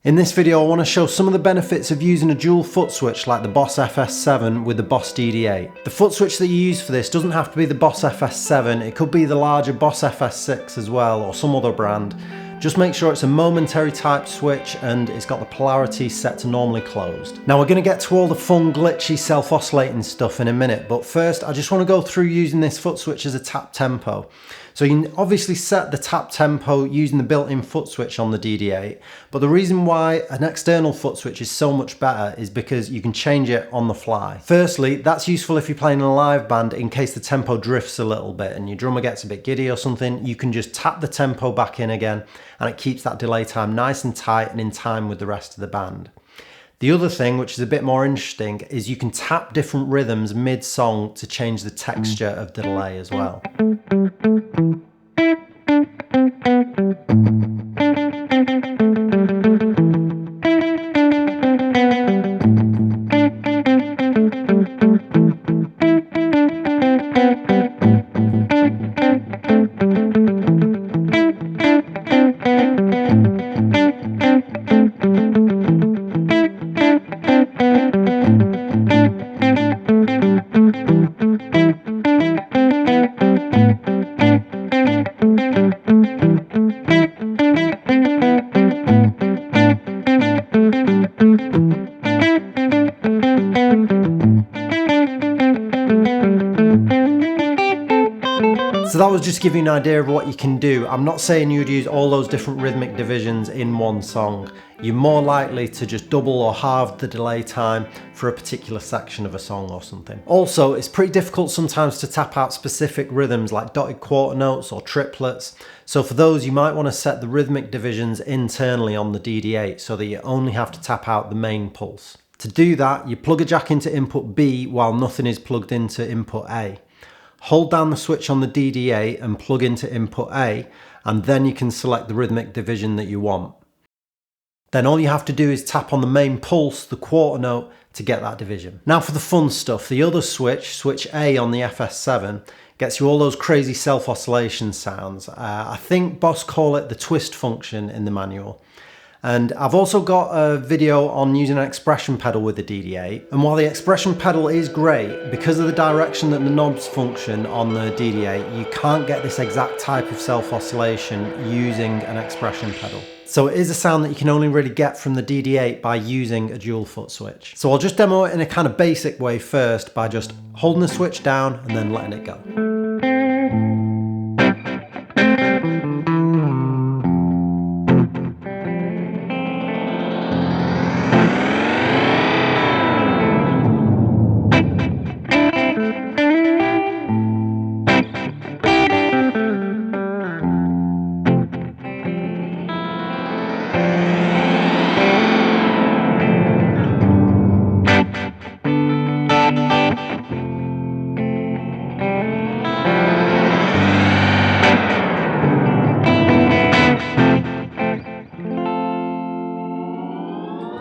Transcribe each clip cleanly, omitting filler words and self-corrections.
In this video I want to show some of the benefits of using a dual foot switch like the Boss FS-7 with the Boss DD-8. The foot switch that you use for this doesn't have to be the Boss FS-7, it could be the larger Boss FS-6 as well, or some other brand. Just make sure it's a momentary type switch and it's got the polarity set to normally closed. Now we're going to get to all the fun glitchy self-oscillating stuff in a minute, but first I just want to go through using this foot switch as a tap tempo. So you can obviously set the tap tempo using the built-in foot switch on the DD-8, but the reason why an external foot switch is so much better is because you can change it on the fly. Firstly, that's useful if you're playing in a live band in case the tempo drifts a little bit and your drummer gets a bit giddy or something, you can just tap the tempo back in again and it keeps that delay time nice and tight and in time with the rest of the band. The other thing, which is a bit more interesting, is you can tap different rhythms mid-song to change the texture of the delay as well. So that was just giving you an idea of what you can do. I'm not saying you'd use all those different rhythmic divisions in one song. You're more likely to just double or halve the delay time for a particular section of a song or something. Also, it's pretty difficult sometimes to tap out specific rhythms like dotted quarter notes or triplets. So for those, you might want to set the rhythmic divisions internally on the DD-8 so that you only have to tap out the main pulse. To do that, you plug a jack into input B while nothing is plugged into input A. Hold down the switch on the DD-8 and plug into input A, and then you can select the rhythmic division that you want. Then all you have to do is tap on the main pulse, the quarter note, to get that division. Now for the fun stuff, the other switch, switch A on the FS-7, gets you all those crazy self-oscillation sounds. I think Boss call it the twist function in the manual. And I've also got a video on using an expression pedal with the DD-8. And while the expression pedal is great, because of the direction that the knobs function on the DD-8, you can't get this exact type of self-oscillation using an expression pedal. So it is a sound that you can only really get from the DD-8 by using a dual foot switch. So I'll just demo it in a kind of basic way first by just holding the switch down and then letting it go.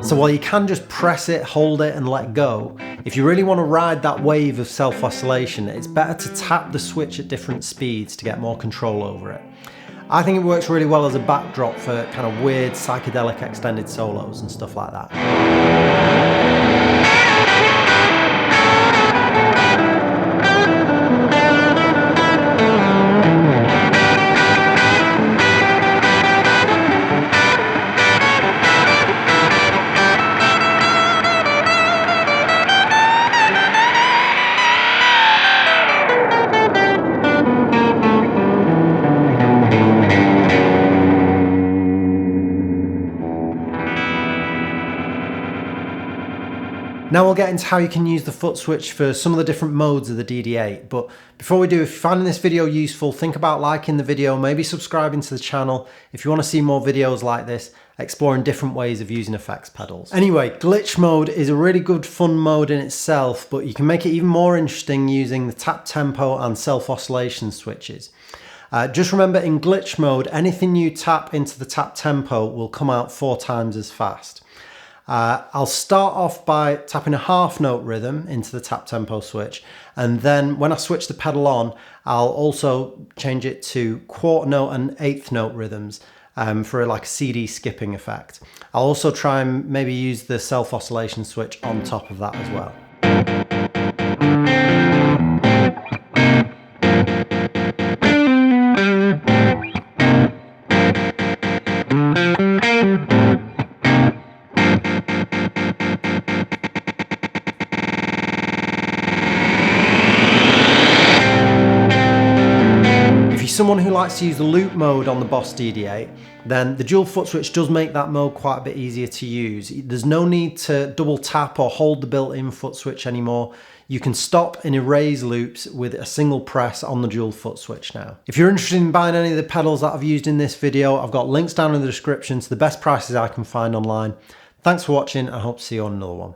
So while you can just press it, hold it and let go, if you really want to ride that wave of self-oscillation, it's better to tap the switch at different speeds to get more control over it. I think it works really well as a backdrop for kind of weird psychedelic extended solos and stuff like that. Now we'll get into how you can use the foot switch for some of the different modes of the DD-8, but before we do, if you're finding this video useful, think about liking the video, maybe subscribing to the channel if you want to see more videos like this, exploring different ways of using effects pedals. Anyway, glitch mode is a really good fun mode in itself, but you can make it even more interesting using the tap tempo and self-oscillation switches. Just remember, in glitch mode, anything you tap into the tap tempo will come out 4 times as fast. I'll start off by tapping a half note rhythm into the tap tempo switch, and then when I switch the pedal on, I'll also change it to quarter note and eighth note rhythms. for like a CD skipping effect. I'll also try and maybe use the self oscillation switch on top of that as well. Someone who likes to use the loop mode on the Boss DD-8, then the dual foot switch does make that mode quite a bit easier to use. There's no need to double tap or hold the built-in foot switch anymore. You can stop and erase loops with a single press on the dual foot switch now. If you're interested in buying any of the pedals that I've used in this video, I've got links down in the description to the best prices I can find online. Thanks for watching, and I hope to see you on another one.